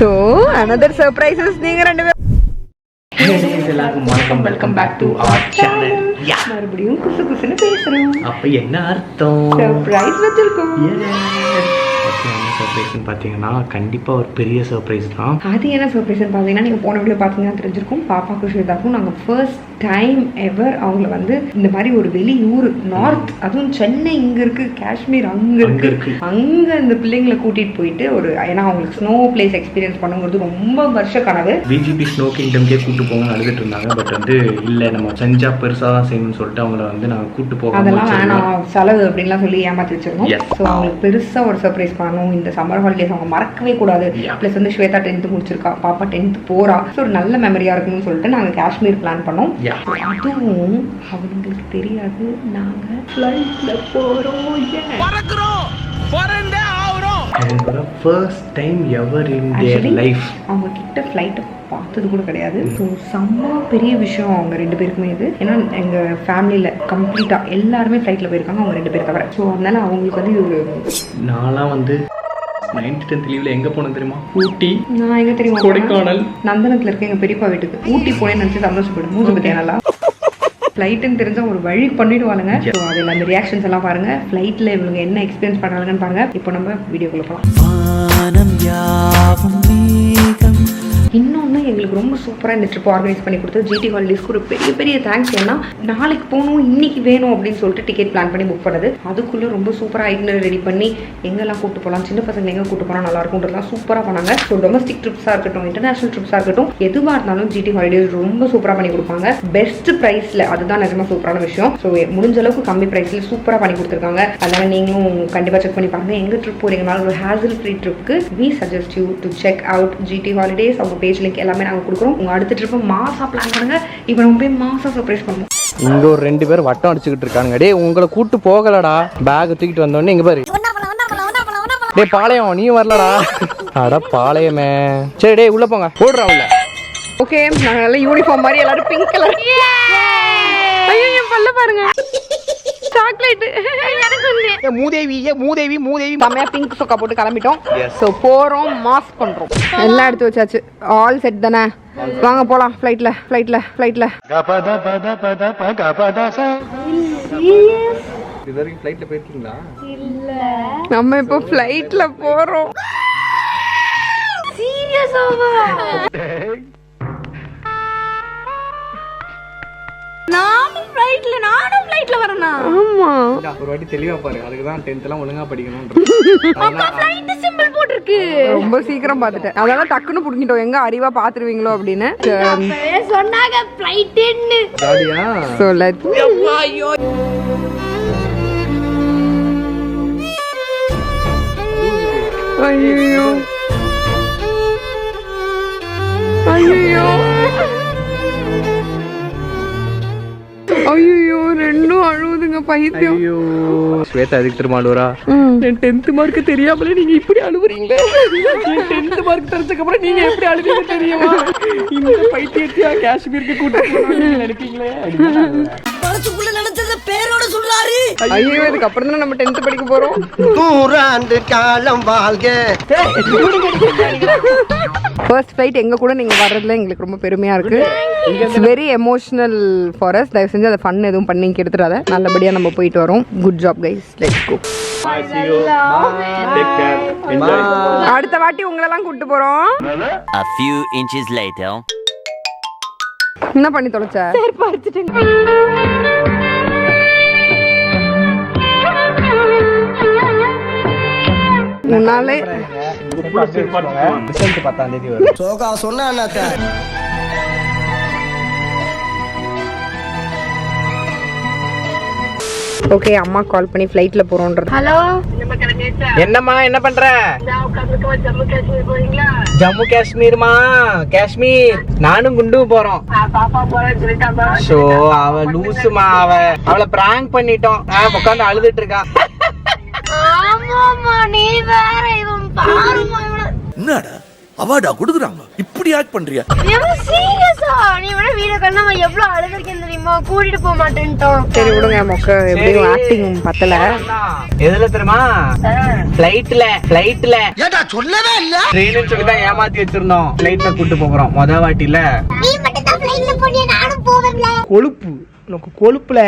So another surprises நீங்க ரெண்டு பேரும். எல்லாருக்கும் வணக்கம், welcome back to our channel. மறுபடியும் குசு குசுன்னு பேசுறோம். அப்ப என்ன அர்த்தம்? சர்ப்ரைஸ் வச்சிருக்கோம். சர்ப்ரைஸ்ன்னு பார்த்தீங்கன்னா கண்டிப்பாக ஒரு பெரிய சர்ப்ரைஸ் தான். அது என்ன சர்ப்ரைஸ்ன்னு பார்த்தீங்கன்னா நீங்கள் போன வீடியோ பார்த்தீங்கன்னா தெரிஞ்சிருக்கும். பாப்பாக்கும் ஸ்வேதாக்கும் நாங்கள் ஃபர்ஸ்ட் டைம் எவர் அவங்கள வந்து இந்த மாதிரி ஒரு வெளியூர் நார்த், அதுவும் சென்னை இங்கே இருக்குது, காஷ்மீர் அங்கே இருக்குது, அங்கே இந்த பிள்ளைங்களை கூட்டிகிட்டு போயிட்டு ஒரு ஏன்னா அவங்களுக்கு ஸ்னோ பிளேஸ் எக்ஸ்பீரியன்ஸ் பண்ணுங்கிறது ரொம்ப வருஷ கனவு. பிஜிபி ஸ்னோ கிங்டம்கே கூட்டு போங்கன்னு அழுதுட்டு இருந்தாங்க. பட் வந்து இல்லை, நம்ம செஞ்சா பெருசாக தான் செய்யணும்னு சொல்லிட்டு அவங்கள வந்து நாங்கள் கூட்டு போக அதெல்லாம் வேணாம் செலவு அப்படின்லாம் சொல்லி ஏமாற்றி வச்சிருக்கோம். ஸோ அவங்களுக்கு பெருசாக ஒரு சர்ப்ரைஸ் பண்ணணும். இந்த சம்மர் ஹாலிடேஸ் அவங்க மறக்கவே கூடாது. ப்ளஸ் வந்து ஸ்வேதா 10th முடிச்சிருக்கா, பாப்பா 10th போறா. ஸோ ஒரு நல்ல மெமரியா இருக்கும்னு சொல்லிட்டு நாங்கள் காஷ்மீர் பிளான் பண்ணோம். அதுவும் அவங்களுக்கு தெரியாது நாங்க ஃப்ளைட்ல போறோம். First time ever in their life. அவங்க கிட்ட ஃப்ளைட்டை பார்த்தது கூட கிடையாது. ஸோ செம்ம பெரிய விஷயம் அவங்க ரெண்டு பேருக்குமே இது. ஏன்னா எங்கள் ஃபேமிலியில் கம்ப்ளீட்டாக எல்லாருமே ஃப்ளைட்டில் போயிருக்காங்க, அவங்க 2 பேர் தவிர. ஸோ அதனால அவங்களுக்கு வந்து இது ஒரு நான்லாம் வந்து 9th 10th லீவ்ல எங்க போனேன் தெரியுமா? ஊட்டி. நான் எங்க தெரியுமா? கொடைக்கானல். நந்தனத்தில் இருக்க எங்க பெரியப்பா வீட்டுக்கு ஊட்டி போனேன்னு நினச்சி சந்தோஷப்படும். மூஞ்சி பத்தியா நல்லா ஃப்ளைட்டுன்னு தெரிஞ்ச ஒரு வழி பண்ணிடுவாளுங்க. ஸோ அதில் அந்த ரியாக்ஷன்ஸ் எல்லாம் பாருங்க. ஃப்ளைட்டில் இவங்க என்ன எக்ஸ்பீரியன்ஸ் பண்ணுறாங்கன்னு பாருங்க. இப்போ நம்ம வீடியோக்குள்ள போகலாம். இன்னொன்று எங்களுக்கு ரொம்ப சூப்பராக இந்த ட்ரிப் ஆர்கனைஸ் பண்ணி கொடுத்தது ஜிடி ஹாலிடேஸ்க்கு ஒரு பெரிய பெரிய தேங்க்ஸ். ஏன்னா நாளைக்கு போகணும், இன்னைக்கு வேணும் அப்படின்னு சொல்லிட்டு டிக்கெட் பிளான் பண்ணி புக் பண்ணது. அதுக்குள்ளே ரொம்ப சூப்பராக ஐட்னரி ரெடி பண்ணி எங்கெல்லாம் கூட்டு போகலாம், சின்ன பசங்க எங்கே கூட்டு போனால் நல்லா இருக்கும்ன்றதுலாம் சூப்பராக பண்ணாங்க. ஸோ டொமஸ்டிக் ட்ரிப்ஸாக இருக்கட்டும், இன்டர்நேஷனல் ட்ரிப்ஸாக இருக்கட்டும், எதுவாக இருந்தாலும் ஜிடி ஹாலிடேஸ் ரொம்ப சூப்பராக பண்ணி கொடுப்பாங்க. பெஸ்ட் ப்ரைஸில், அதுதான் நிஜமாக சூப்பரான விஷயம். ஸோ முடிஞ்ச அளவுக்கு கம்மி ப்ரைஸில் சூப்பராக பண்ணி கொடுத்துருக்காங்க. அதனால் நீங்களும் கண்டிப்பாக செக் பண்ணி பாருங்கள். எங்கே ட்ரிப் போகிறீங்கனாலும் ஒரு ஹேசல் ஃப்ரீ ட்ரிப்க்கு we suggest you to check out GT holidays. அவங்க பேஜ் லிங்க் எல்லாமே நாங்கள் கொடுக்குறோம். உங்கள் அடுத்த ட்ரிப்பை மாசா பிளான் பண்ணுங்க. இப்போ நம்ம போய் மாசா சர்ப்ரைஸ் பண்ணுவோம். இங்க ஒரு 2 பேர் வட்டம் அடிச்சுக்கிட்டு இருக்காங்க. டே உங்களை கூட்டு போகலடா, பேக் தூக்கிட்டு வந்தோடனே இங்க பாரு. டே பாளையம், நீ வரலடா. அட பாளையமே. சரி டே உள்ள போங்க, ஓடுறா உள்ள. ஓகே, நாங்கள் நல்ல யூனிஃபார்ம் மாதிரி எல்லாரும் பிங்க் கலர். ஐயோ என் பல்ல பாருங்க, சாக்லேட். மூதேவி மூதேவி மூதேவி. செம்மையா பிங்க் சொக்கா போட்டு கிளம்பிட்டோம். ஸோ போகிறோம், மாஸ்க் பண்ணுறோம், எல்லாம் எடுத்து வச்சாச்சு. ஆல் செட் தானே, வாங்க போகலாம். ஃப்ளைட்டில் இது வரைக்கும் ஃப்ளைட்ல போயிருக்கீங்களா? இல்ல, நம்ம இப்போ ஃப்ளைட்ல போறோம். சீரியஸாவா? நானும் ஃப்ளைட்ல வரேனா? ஆமா, ஒரு வாட்டி தெளிவா பாரு. அதுக்கு தான் 10th எல்லாம் ஒழுங்கா படிக்கணும். அப்ப ஃப்ளைட் சிம்பிள் போட்டுருக்கு. ரொம்ப சீக்கிரம் பார்த்துட்டேன், அதனால டக்குன்னு புடிங்கிட்டோம். எங்க அறிவா பாத்துருவீங்களோ அப்படின்னு சொன்னாங்க. ஃப்ளைட்ன்னு ஜாலியா சொல்ல. ஐயோ ஐயோ ஐயோ, ரெண்டும் அழுவுதுங்க, பைத்தியம். ஐயோ ஸ்வேதா எதுக்கு திரும்ப அழுவுறா? 10th மார்க் தெரியாமலே நீங்க இப்படி அழுவுறீங்களே. 10th மார்க் தெரிஞ்சதுக்கு அப்புறம் நீங்க எப்படி அழுவீங்க தெரியுமா? இந்த பைத்தியத்தியா காஷ்மீருக்கு கூட்டு போறோம்னு நினைப்பீங்களே. மனசுக்குள்ள நினைச்சத பேரோட சொல்றாரு. ஐயோ, இதுக்கு அப்புறம் தான் நம்ம 10th படிக்க போறோம். 100 ஆண்டு காலம் வாழ்க. ஃபர்ஸ்ட் ஃப்ளைட் எங்க கூட நீங்க வர்றதுல எங்களுக்கு ரொம்ப பெருமையா இருக்கு. It's very emotional for us. தயவு செஞ்சு அதை ஃபன் எதுவும் பண்ணி கெடுத்துறாத. நல்லபடியா நம்ம போயிட்டு வரோம். Good job guys, let's go. அடுத்த வாட்டி உங்களெல்லாம் கூட்டு போறோம். A few inches later. என்ன பண்ணி தொலைச்ச? சரி பார்த்துட்டேன். முன்னாலே ரிசல்ட் 10ஆம் தேதி வரும். சோகா சொன்னா அண்ணாத்த. ஓகே, அம்மா கால் பண்ணி ஃப்ளைட்ல போறோம்ன்றது. ஹலோ, என்னம்மா என்ன பண்ற? ஜம்மு காஷ்மீர்மா, காஷ்மீர். நானும் குண்டு போறோம். ஷோ அவ லூசுமா, அவளை பிராங்க் பண்ணிட்டோம். உட்காந்து அழுதுட்டு இருக்கா. என்னடா அவார்டா கொடுக்குறாங்க. இப்படி ஆக்ட் பண்றியா? சீரியஸா நீ வேணா வீடியோ கால் நான் எவ்வளவு அழுதுருக்கேன் தெரியுமா? கூட்டிட்டு போக மாட்டேன்ட்டோம். சரி விடுங்க மொக்க, எப்படியும் ஆக்டிங் பத்தல. எதுல தெரியுமா? ஃளைட்ல ஏடா சொல்லவே இல்ல. ட்ரெயின்னு சொல்லி தான் ஏமாத்தி வச்சிருந்தோம். ஃளைட்ல கூட்டு போறோம் முத வாட்டில. நீ மட்டும் தான் ஃளைட்ல போனியா? நானும் போவேன்ல. கொழுப்பு உனக்கு கொழுப்புல.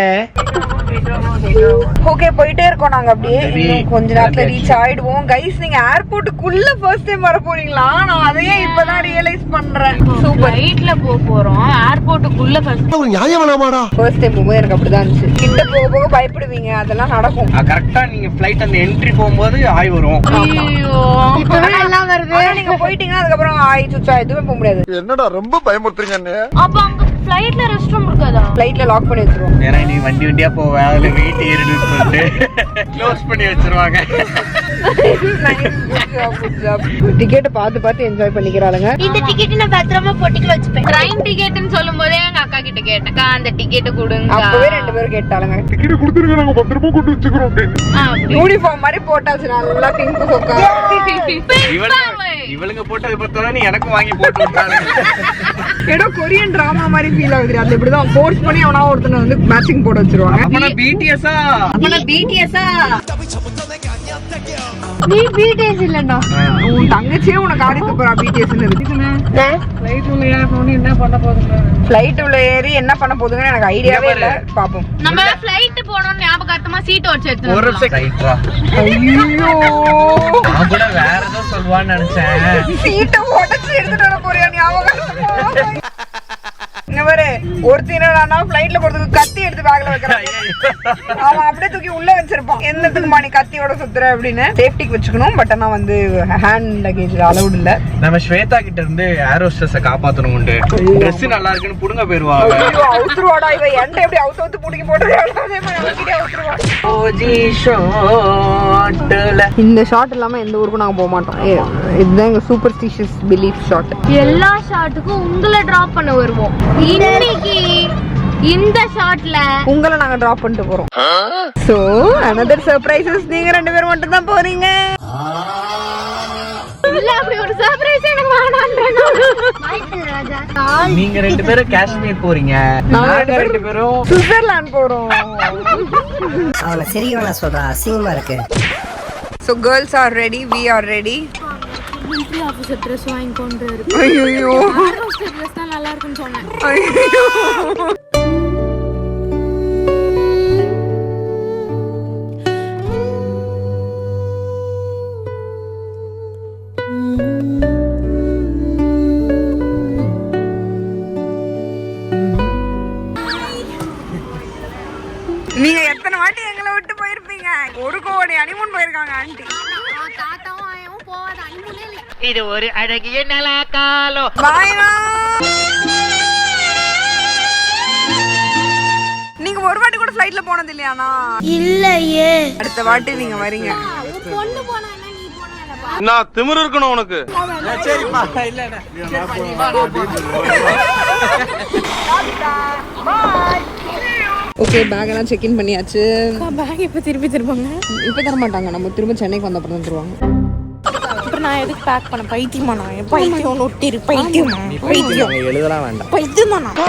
ஓகே போயிட்டே இருக்கோம் நாங்க அப்படியே. இன்னும் கொஞ்ச நேரத்துல ரீச் ஆயிடுவோம். கைஸ் நீங்க ஏர்போர்ட்டுக்குள்ள ஃபர்ஸ்ட் டைம் வர போறீங்களா? நான் அதையே இப்பதான் ரியலைஸ் பண்றேன். சூப்பர். ஃளைட்ல போறோம் ஏர்போர்ட்டுக்குள்ள ஃபர்ஸ்ட். ஒரு நியாயம் வேணாமாடா? ஃபர்ஸ்ட் டைம் போகும்போது எனக்கு அப்படிதான் இருந்துச்சு. கிட்ட போக போக பயப்படுவீங்க, அதெல்லாம் நடக்கும். கரெக்டா நீங்க ஃளைட் அந்த என்ட்ரி போகும்போது ஆய் வரும். ஐயோ இப்பவே எல்லாம் வருது. ஆனா நீங்க போயிட்டீங்கன்னா அதுக்கப்புறம் ஆய் சுச்சா எதுவுமே போக முடியாது. என்னடா ரொம்ப பயமுறுத்துறீங்க. அப்ப அங்க ஃளைட்ல ரெஸ்ட் ரூம் இருக்காதா? ஃளைட்ல லாக் பண்ணி வச்சிருவோம். ஏன்னா நீ வண்டியா போவ, அதுல வெயிட் ஏறிட்டு க்ளோஸ் பண்ணி வச்சிருவாங்க. டிக்கெட் பார்த்து பார்த்து என்ஜாய் பண்ணிக்கிறாளுங்க. இந்த டிக்கெட் நான் பத்திரமா பொட்டிக்கு வச்சுப்பேன். ட்ரெயின் டிக்கெட்னு சொல்லும்போதே எங்க அக்கா கிட்ட கேட்டேன், அந்த டிக்கெட் கொடுங்க. அப்பவே ரெண்டு பேரும் கேட்டாளுங்க. டிக்கெட் கொடுத்துருங்க, நாங்க பத்திரமா கொண்டு வச்சுக்கிறோம் அப்படின்னு. யூனிஃபார்ம் மாதிரி போட்டாச்சு, நல்லா பிங்க் சொக்கா. இவளுங்க போட்டது பார்த்தா நீ எனக்கும் வாங்கி போட்டு விட்டாங்க. ஏதோ கொரியன் டிராமா மாதிரி ஃபீல் ஆகுது. அது இப்படிதான் ஃபோர்ஸ் பண்ணி அவனா ஒருத்தனை வந்து மேட்சிங் போட வச்சிருவாங்க. அப்பனா பிடிஎஸ்ஸா? நீ பிடிஎஸ் இல்லன்னா உன் தங்கச்சியே உனக்கு ஆடி தப்புறா பிடிஎஸ்ன்னு இருக்குதுன்னு. ஃளைட் உள்ள ஏறணும் என்ன பண்ண போதுங்க? ஃளைட் உள்ள ஏறி என்ன பண்ண போதுங்கன்னு எனக்கு ஐடியாவே இல்ல. பாப்போம். நம்ம ஃளைட் போறோம் ஞாபகார்த்தமா சீட் வச்சு எடுத்து ஒரு ரைட்ரா. ஐயோ நான் கூட வேற ஏதோ சொல்வான்னு நினைச்சேன். சீட்டை உடைச்சு எடுத்துட்டு வர போறியா ஞாபகம்? இங்க பாரு, ஒருத்தினா ஃளைட்ல போறதுக்கு கத்தி எடுத்து பேக்ல வைக்கிறான். அவன் அப்படியே தூக்கி உள்ள வச்சிருப்பான். என்னத்துக்குமா நீ கத்தியோட சுத்துற அப்படின்னு. சேஃப்டிக்கு வச்சுக்கணும். பட் ஆனா வந்து ஹேண்ட் லக்கேஜ் அலவுட் இல்ல. நம்ம ஸ்வேதா கிட்ட இருந்து ஏர் ஹோஸ்டஸ காப்பாத்தணும். உண்டு Dress நல்லா இருக்குன்னு புடுங்க போயிருவாங்க. ஐயோ அவுத்துருவாடா இவ. என்கிட்ட எப்படி அவுத்து புடிக்கி போடுறே அதே மாதிரி அவகிட்ட அவுத்துருவா. ஓஜி ஷாட்ல இந்த ஷாட் இல்லாம எந்த ஊருக்கும் நாங்க போக மாட்டோம். இதுதான் எங்க சூப்பர்ஸ்டிஷியஸ் பிலீஃப் ஷாட். எல்லா ஷாட்டுக்கும் உங்களை டிராப் பண்ண வருவோம். இன்னைக்கு இந்த ஷாட்ல உங்களை நாங்க டிராப் பண்ணிட்டு போறோம். So another surprises. நீங்க ரெண்டு பேரும் மட்டும் தான் போறீங்க. இல்ல அப்படி ஒரு சர்ப்ரைஸ் எனக்கு வேணாம்ன்றேன். நீங்க ரெண்டு பேரும் காஷ்மீர் போறீங்க, நாங்க ரெண்டு பேரும் சுவிட்சர்லாந்து போறோம். அவளை சரியா சொல்றா, அசிங்கமா இருக்கு. So girls are ready, we are ready. Military officer Dress வாங்கி கொண்டாரு. ஐயோ Dress தான் நல்லா இருக்குன்னு சொன்னேன். ஐயோ நீங்க எத்தனை வாட்டி எங்களை விட்டு போயிருப்பீங்க? ஒரு கோடி ஹனிமூன் போயிருக்காங்க ஆண்டி. தாத்தாவும் ஆயாவும் போவாத அனுமதியே இல்ல. இது ஒரு அழகிய நில காலம். பாய்மா. நீங்க ஒரு வாட்டி கூட ஃளைட்ல போனது இல்லையானா? இல்லையே. அடுத்த வாட்டி நீங்க வரீங்க. பொண்ணு போனா என்ன, நீ போனா என்ன? நான் திமிரு இருக்கணும் உனக்கு. சரிப்பா இல்ல ஓகே பேக் எல்லாம் செக் இன் பண்ணியாச்சு. பேக் இப்ப திருப்பி திருப்பாங்க. இப்ப தர மாட்டாங்க, நம்ம திரும்ப சென்னைக்கு வந்த அப்புறம் தருவாங்க. அப்புறம் நான் எதுக்கு பேக் பண்ண? பைத்தியமா நான்? பைத்தியம் நொட்டிரு. பைத்தியமா? பைத்தியம் எழுதலாம் வேண்டாம். பைத்தியமா நான்?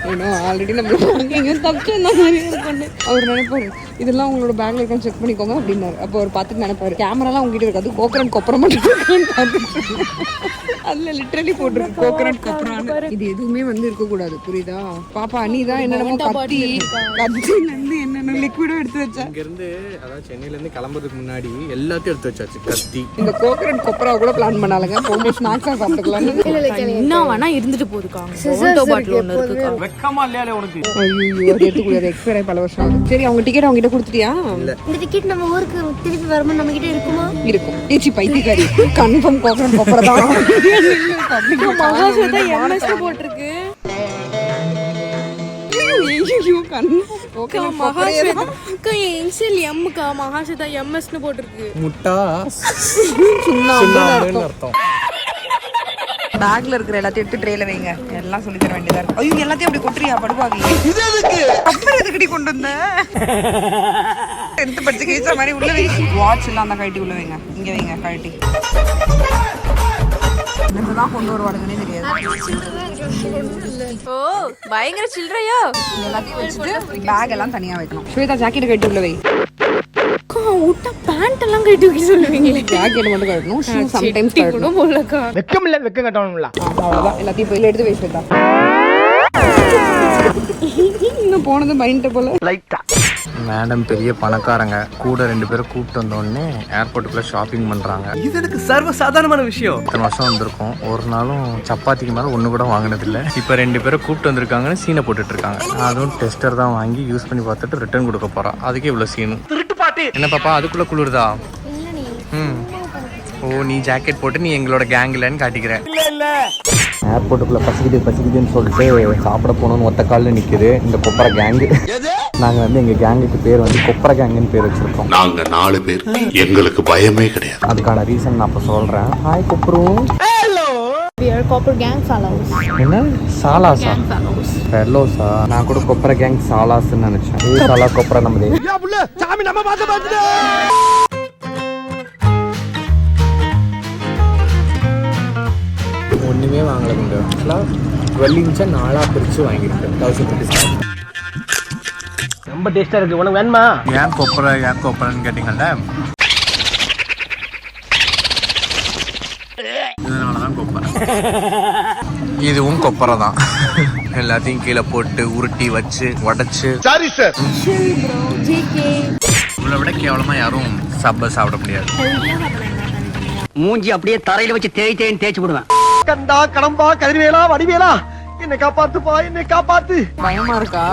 ஏன்னா ஆல்ரெடி நம்ம எங்க தப்பிச்சு அந்த மாதிரி பண்ணு. அவர் நினைப்பாரு இதெல்லாம் உங்களோட பேக்ல இருக்கான்னு செக் பண்ணிக்கோங்க அப்படின்னாரு. அப்போ அவர் பார்த்துட்டு நினைப்பாரு கேமராலாம் உங்ககிட்ட இருக்காது, கோக்கரன் கொப்பரம் மட்டும் இருக்கான்னு பார்த்துட்டு அதுல லிட்டரலி போட்டுருக்கு கோக்கரன் கொப்பரான்னு. இது எதுவுமே வந்து இருக்க கூடாது, புரியுதா பாப்பா? நீ தான் என்னென்னமோ கத்தில இருந்து என்னென்ன லிக்விடும் எடுத்து வச்சா. இங்க இருந்து அதாவது சென்னையில இருந்து கிளம்புறதுக்கு முன்னாடி எல்லாத்தையும் எடுத்து வச்சாச்சு. கத்தி இந்த கோக்கரன் கொப்பரா கூட பிளான் பண்ணாலுங்க. போகும்போது ஸ்நாக்ஸா சாப்பிட்டுக்கலாம். இன்னும் வேணா இருந்துட்டு போதுக்காங்க. மோட்டோ பாட்டில் ஒன்று இருக்கு. வெக்கமா இல்லையா உனக்கு? ஐயோ அது எடுத்துக்கூடாது, எக்ஸ்பயர் ஆகி பல வருஷம் ஆகுது. சரி அவங்க டிக்கெட் அவங்க கிட்ட கொடுத்துட்டியா? இந்த டிக்கெட் நம்ம ஊருக்கு திருப்பி வரும்போது நம்ம கிட்ட இருக்குமா? இருக்கும். ஏச்சி பைத்தியக்காரி கன்ஃபார்ம் கோக்கரன் கொப்பரா தான். மகாஸ்வேதா எம்எஸ் போட்டிருக்கு. மகாஸ்வேதா இன்சியல் எம்முக்கா, மகாஸ்வேதா எம்எஸ்னு போட்டிருக்கு. முட்டா சுண்ணாம்புன்னு அர்த்தம். பேக்ல இருக்கிற எல்லாத்தையும் எடுத்து ட்ரேல வைங்க. எல்லாம் சொல்லி தர வேண்டியதா இருக்கு. ஐயோ எல்லாத்தையும் அப்படி கொட்டுறியா படுவாங்க. அப்புறம் எதுக்கடி கொண்டு வந்த? 10th படிச்சு கிழிச்ச மாதிரி உள்ள வைங்க. வாட்ச் எல்லாம் அந்த கழட்டி உள்ள வைங்க. இங்க வைங்க கழட்டி. என்னதான் கொண்டு வருவானுங்கன்னே தெரியாது. ஓ பயங்கர சில்றையோ. எல்லாத்தையும் வச்சுட்டு பேக் எல்லாம் தனியா வைக்கணும். ஸ்வேதா ஜாக்கெட் கழட்டி உள்ள வை. உட்ட பேண்ட் எல்லாம் கட்டி வைக்க சொல்லுவீங்களே. ஜாக்கெட் மட்டும் கழட்டணும். Shoe sometimes கழட்டணும். போலக்கா. வெக்கம் இல்ல வெக்கம் கட்டணும்ல. அவ்வளவுதான். எல்லாத்தையும் போய் எடுத்து வை ஸ்வேதா. இன்னும் போனது மைண்ட் போல. லைட்டா மேடம் பெரிய பணக்காரங்க கூட 2 பேரும் கூப்பிட்டு வந்தோடனே ஏர்போர்ட்டுக்குள்ள ஷாப்பிங் பண்றாங்க. இது எனக்கு சர்வ சாதாரணமான விஷயம். இத்தனை வருஷம் வந்திருக்கோம், ஒரு நாளும் சப்பாத்திக்கு மேல ஒண்ணு கூட வாங்கினது இல்ல. இப்ப 2 பேரும் கூப்பிட்டு வந்திருக்காங்கன்னு சீனை போட்டுட்டு இருக்காங்க. அதுவும் டெஸ்டர் தான் வாங்கி யூஸ் பண்ணி பார்த்துட்டு ரிட்டர்ன் கொடுக்க போறா. அதுக்கே இவ்வளவு சீனு. திருட்டு பாட்டி. என்ன பாப்பா அதுக்குள்ள குளிருதா? ஓ நீ ஜாக்கெட் போட்டு நீ எங்களோட கேங்லன்னு காட்டிக்கிற. ஏர்போர்ட்டுக்குள்ள பசிக்குதுன்னு சொல்லிட்டு சாப்பிட போகணும்னு ஒத்த காலில் நிக்குது இந்த கொப்பரை கேங்கு. நாங்க வந்து எங்க கேங்குக்கு பேர் வந்து கொப்பரை கேங்குன்னு பேர் வச்சிருக்கோம். நாங்க 4 பேர், எங்களுக்கு பயமே கிடையாது. அதுக்கான ரீசன் நான் இப்ப சொல்றேன். Hi கொப்பரு. We are copper gang fellows. என்ன சாலாஸா? ஃபெல்லோஸா? நான் கூட கொப்பரை கேங் சாலாஸ்ன்னு நினைச்சேன். ஏ சாலா கொப்பரை நம்மதே. சாமி நம்ம பார்த்து ஒண்ணுமே வாங்கல கொண்டு. ஆக்சுவலாக 12 இன்ச்சை 4ஆ பிரிச்சு வாங்கியிருக்கேன். 1000 rupees. ரொம்ப டேஸ்டா இருக்கு. உனக்கு வேணுமா? ஏன் கொப்பரைன்னு கேட்டீங்கல்ல, இதனாலதான் கொப்பரை. இதுவும் கொப்பரை தான். எல்லாத்தையும் கீழே போட்டு உருட்டி வச்சு உடைச்சு. Sorry sir. இவளை விட கேவலமா யாரும் சாப்பிட முடியாது. மூஞ்சி அப்படியே தரையில வச்சு தேய்ச்சி விடுவேன். கந்தா கடம்பா கதிர்வேலா வடிவேலா என்னை காப்பாத்துப்பா, என்னை காப்பாத்து. பயமா இருக்கா?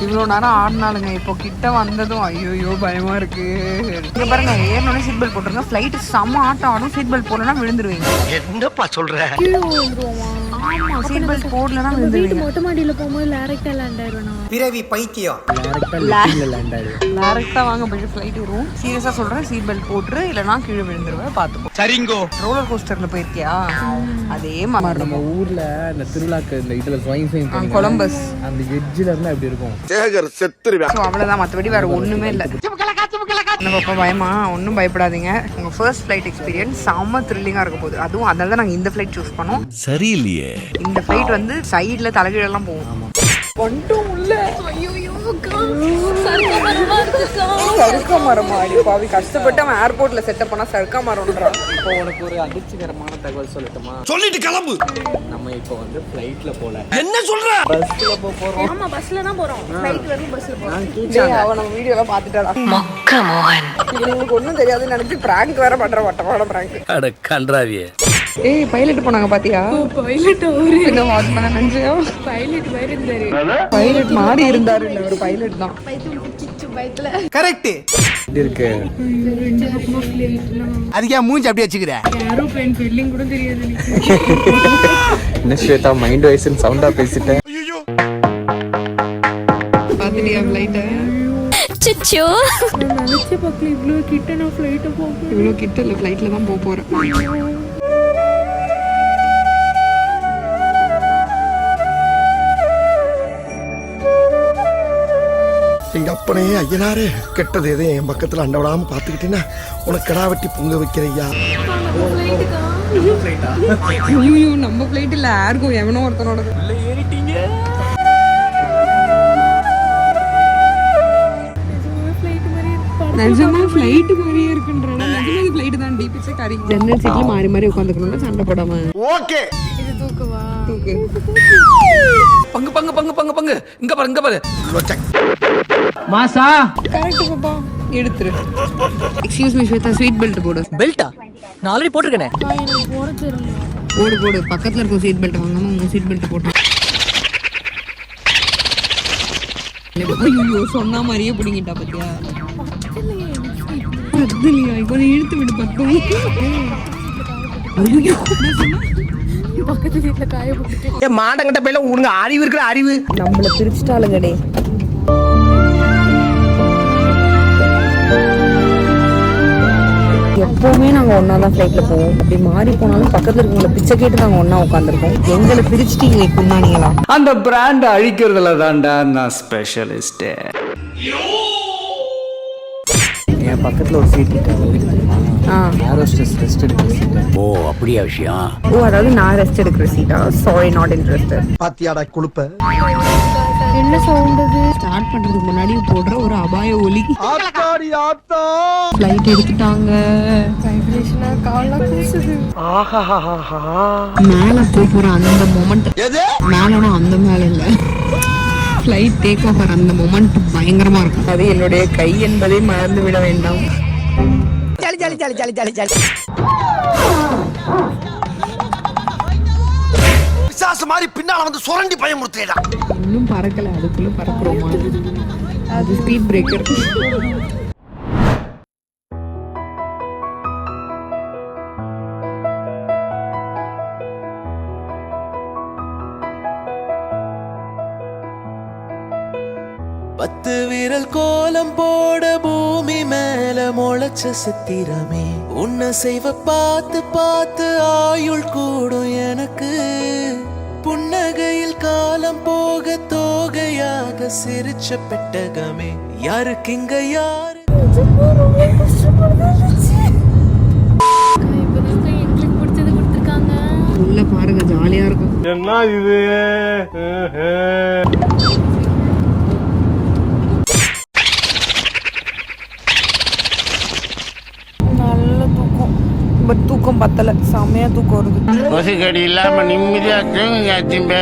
இவ்வளவு நேரம் ஆடினாலுங்க, இப்போ கிட்ட வந்ததும் ஐயோ பயமா இருக்கு. இங்க பாருங்க, ஏறணும்னே சீட் பெல்ட் போட்டுருங்க. ஃபிளைட் செம்ம ஆட்டம் ஆடும். சீட் பெல்ட் போடலன்னா விழுந்துருவீங்க. என்னப்பா சொல்ற? ஆமா, சீட் பெல்ட் போடலன்னா விழுந்துருவீங்க. மொட்டை மாடியில போகும்போது டைரக்டா லேண்ட் ஆயிடுவேன். பிறவி பைத்தியம். டைரக்டா வாங்க போயிட்டு ஃபிளைட் வரும். சீரியஸா சொல்றேன், சீட் பெல்ட் போட்டுரு, இல்லனா கீழே விழுந்துருவேன். பாத்துக்கோ. சரிங்கோ. ரோலர் கோஸ்டர்ல போயிருக்கியா? அதே மாதிரி நம்ம ஊர்ல இந்த திருவிழாக்கு இந்த இதுல ஸ்வைன் கொலம்பஸ் அந்த எட்ஜ்ல இருந்தா எப்படி இருக்கும்? சேகர் செத்துருவேன். ஸோ அவ்வளோதான், மற்றபடி வேற ஒன்றுமே இல்லை. என்ன பாப்பா பயமா? ஒன்றும் பயப்படாதீங்க. உங்கள் ஃபர்ஸ்ட் ஃப்ளைட் எக்ஸ்பீரியன்ஸ் செம்ம த்ரில்லிங்காக இருக்க போகுது. அதுவும் அதனால தான் நாங்கள் இந்த ஃப்ளைட் சூஸ் பண்ணோம். சரியில்லையே. இந்த ஃப்ளைட் வந்து சைடில் தலைகீழெல்லாம் போகும். வந்துட்டும் உள்ள. சறுக்க மரமா? அடி பாவி, கஷ்டப்பட்டு அவன் ஏர்போர்ட்ல செட்டப் பண்ணா சறுக்க மரம்ன்றான். இப்போ உனக்கு ஒரு அதிர்ச்சிகரமான தகவல் சொல்லட்டுமா? சொல்லிட்டு கிளம்பு. நம்ம இப்போ வந்து ஃப்ளைட்ல போல. என்ன சொல்ற? பஸ்ல போறோம். ஆமா பஸ்ல தான் போறோம். ஃளைட் வரைக்கும் பஸ்ல போறோம். டேய், அவன் நம்ம வீடியோலாம் பார்த்துட்டாடா. மொக்க மோகன். உங்களுக்கு ஒன்றும் தெரியாதுன்னு நினைச்சு பிராங்க் வேற பண்ற வட்டமான பிராங்க். அட கன்றாவியே. ஏய், பைலட் போனாங்க பாத்தியா? பைலட் அவரு என்ன வாட்ச் பண்ண நினைச்சியா? பைலட் வேற இருந்தாரு. பைலட் மாறி இருந்தாரு. இல்ல, ஒரு பைலட் தான். பயத்துல கரெக்ட் இருக்கு. அதுக்கே மூஞ்சி அப்படியே வச்சுக்கிற. ஏரோப்ளேன் ஃபீலிங் கூட தெரியாது எனக்கு. என்ன ஸ்வேதா மைண்ட் வாய்ஸ்னு சவுண்டா பேசிட்டேன். பாத்துட்டியா ஃப்ளைட்ட? சிச்சோ நான் நினைச்ச பக்கல இவ்ளோ கிட்ட நான் ஃளைட்ட போறேன். இவ்வளோ கிட்ட இல்லை, ஃப்ளைட்ல தான் போறேன். எங்க அப்பனே ஐயனாரே, கெட்டது எதையும் என் பக்கத்துல அண்ட விடாம பாத்துக்கிட்டீங்கன்னா உனக்கு கடா வெட்டி பொங்க வைக்கிறையா. ஐயோ, நம்ம ஃப்ளைட் இல்ல, ஏர்கோ எவனோ ஒருத்தனோட. உள்ள ஏறிட்டீங்க. நிஜமா ஃப்ளைட் மாதிரியே இருக்குன்றா. நிஜமா இது ஃப்ளைட் தான். டிபிச்சே காரி ஜன்னல் சீட்ல மாறி மாறி உட்காந்துக்கணும்னா சண்டை போடாம. ஓகே. இது தூக்கவா? தூக்கு. பங்கு பங்கு பங்கு பங்கு பங்கு. இங்க பாரு, இங்க பாரு. மாசா கரெக்ட் பாப்பா, எடுத்துரு. Excuse me Shweta, seat belt போடு. பெல்ட்டா? நான் ஆல்ரெடி போட்டுருக்கேனே. எனக்கு போட தெரியல. போடு போடு. பக்கத்துல இருக்க சீட் பெல்ட் வாங்காம உங்க சீட் பெல்ட் போட்டு. ஐயோ, சொன்ன மாதிரியே பிடிங்கிட்டா பாத்தியா? இல்லையா, இப்போ இழுத்து விடு பக்கம். ஐயோ, பக்கத்து சீட்ல காய போட்டுட்டு. ஏ மாடங்கிட்ட போயில உனக்கு அறிவு இருக்கிற அறிவு. நம்மள பிரிச்சுட்டாளுங்கடே. எப்பவுமே நாங்க ஒன்னா தான் ஃப்ளைட்ல போவோம். அப்படி மாறி போனாலும் பக்கத்துல இருக்கவங்கள பிச்சை கேட்டு நாங்க ஒன்னா உட்காந்துருக்கோம். எங்களை பிரிச்சுட்டீங்க குன்னானிங்களா? அந்த பிராண்ட் அழிக்கிறதுல தான்டா நான் ஸ்பெஷலிஸ்ட். என் பக்கத்தில் ஒரு சீட் கிட்ட ஏரோஸ்டஸ் ரெஸ்ட் எடுக்கிற சீட்டு. ஓ அப்படியா விஷயம். ஓ அதாவது நான் ரெஸ்ட் எடுக்கிற சீட்டா? Sorry, not interested. பாத்தியாடா குழுப்ப. என்ன சவுண்ட் இது? ஸ்டார்ட் பண்றதுக்கு முன்னாடி போடுற ஒரு அபாய ஒலி. ஆத்தாடி ஆத்தா. ஃப்ளைட் எடுத்துட்டாங்க. வைப்ரேஷனா கால்லாம் கூசுது. ஆஹாஹாஹா. மேல போற அந்த மொமெண்ட், எது? மேலனா அந்த மேல இல்ல, ஃப்ளைட் டேக் ஆஃப் ஆகிற அந்த மொமெண்ட் பயங்கரமா இருக்கும். அது என்னுடைய கை என்பதை மறந்து விட வேண்டாம். Jolly jolly jolly jolly jolly jolly. பிசாசு மாதிரி பின்னால வந்து சுரண்டி பயமுறுத்தேடா. இன்னும் பறக்கல, அதுக்குள்ள பறக்குறோமா? அது ஸ்பீட் பிரேக்கர். பத்து விரல் கோலம் போட பூமி மேல முளைச்ச சித்திரமே, உன்னை செய்வ பார்த்து பார்த்து ஆயுள் கூடும் எனக்கு. புன்னகையில் காலம் போக தோகையாக சிரிச்ச பெட்டகமே, யாருக்கு இங்க யாரு? எங்களுக்கு பிடிச்சது கொடுத்துருக்காங்க. உள்ள பாருங்க, ஜாலியா இருக்கும். என்ன இது? நல்ல தூக்கம். பட் தூக்கம் பத்தல, செமையா தூக்கம் வருது. கொசுக்கடி இல்லாம நிம்மதியா தூங்குங்க அச்சிம்பே.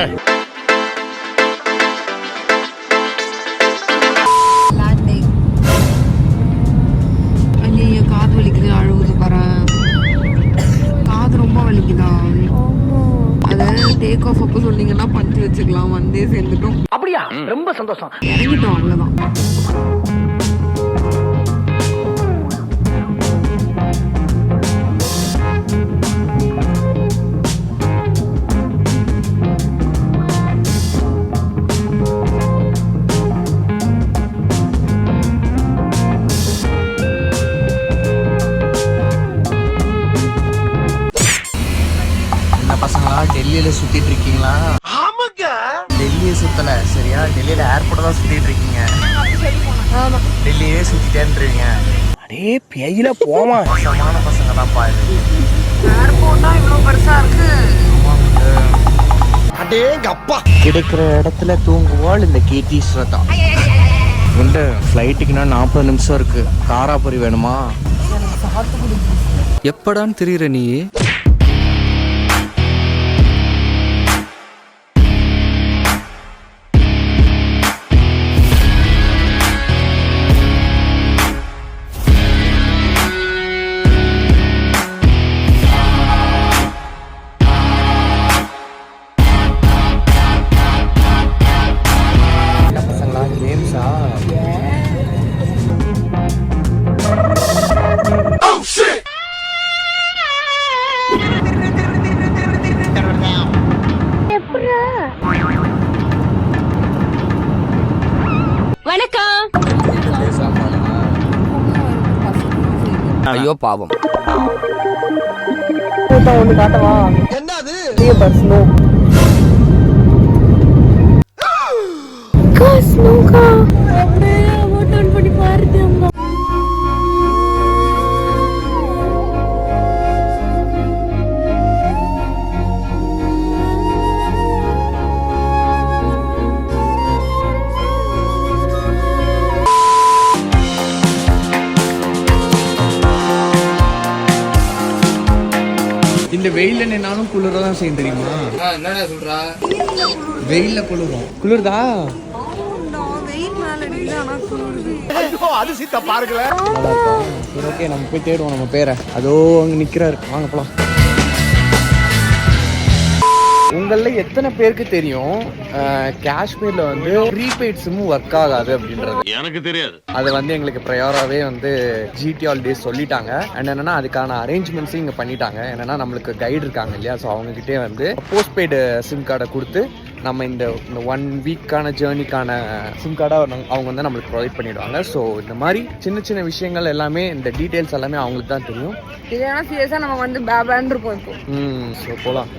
ஐயோ காது வலிக்குது, அழுகுது பாரு. காது ரொம்ப வலிக்குதா? அதாவது டேக் ஆஃப் அப்போ சொன்னீங்கன்னா பஞ்சு வச்சுக்கலாம். வந்தே சேர்ந்துட்டோம். அப்படியா? ரொம்ப சந்தோஷம். இறங்கிட்டோம், அவ்வளவுதான். பசங்களா டெல்லியில சுத்திட்டு இருக்கீங்களா? ஆமாங்க. டெல்லியை சுத்தல சரியா, டெல்லியில ஏர்போர்ட் தான் சுத்திட்டு இருக்கீங்க. டெல்லியே சுத்திட்டேன்றீங்க. அடே பேயில போமா. சமான பசங்க தான் பாரு. ஏர்போர்ட்டா இவ்வளவு பெருசா இருக்கு. அடேங்க அப்பா. கிடைக்கிற இடத்துல தூங்குவாள் இந்த கேடி ஸ்ரதா. உண்டு ஃப்ளைட்டுக்குன்னா 40 நிமிஷம் இருக்கு. காராபுரி வேணுமா? எப்படான்னு தெரியுற நீ? வணக்கம். ஐயோ பாவம். ஒண்ணு காட்டவா? என்னது? பண்ணி பாருங்க. இந்த வெயில்ல நின்னாலும் குளிரதான் செய்யும் தெரியுமா? என்னடா சொல்றா? வெயில்ல குளிரும். குளிர்தா? ஐயோ அது சீத்தா பாருங்களேன். ஓகே நம்ம போய் தேடுவோம் நம்ம பேரை. அதோ அங்க நிக்கிறாரு, வாங்க போலாம். உங்களில் எத்தனை பேருக்கு தெரியும் காஷ்மீர்ல வந்து ப்ரீபெய்ட் சிம்மும் ஒர்க் ஆகாது அப்படின்றது? எனக்கு தெரியாது. அது வந்து எங்களுக்கு ப்ரையராகவே வந்து ஜிடி ஹாலிடேஸ் சொல்லிட்டாங்க. அண்ட் என்னன்னா அதுக்கான அரேஞ்ச்மெண்ட்ஸும் இங்கே பண்ணிட்டாங்க. என்னன்னா நம்மளுக்கு கைடு இருக்காங்க இல்லையா, ஸோ அவங்ககிட்டே வந்து போஸ்ட்பெய்டு சிம் கார்டை கொடுத்து நம்ம இந்த 1 வீக்கான ஜேர்னிக்கான சிம் கார்டை அவங்க வந்து நம்மளுக்கு ப்ரொவைட் பண்ணிடுவாங்க. ஸோ இந்த மாதிரி சின்ன சின்ன விஷயங்கள் எல்லாமே, இந்த டீட்டெயில்ஸ் எல்லாமே அவங்களுக்கு தான் தெரியும். இதெல்லாம் சீரியஸாக நம்ம வந்து பேபான்னு இருப்போம் இப்போ. ஸோ போகலாம்.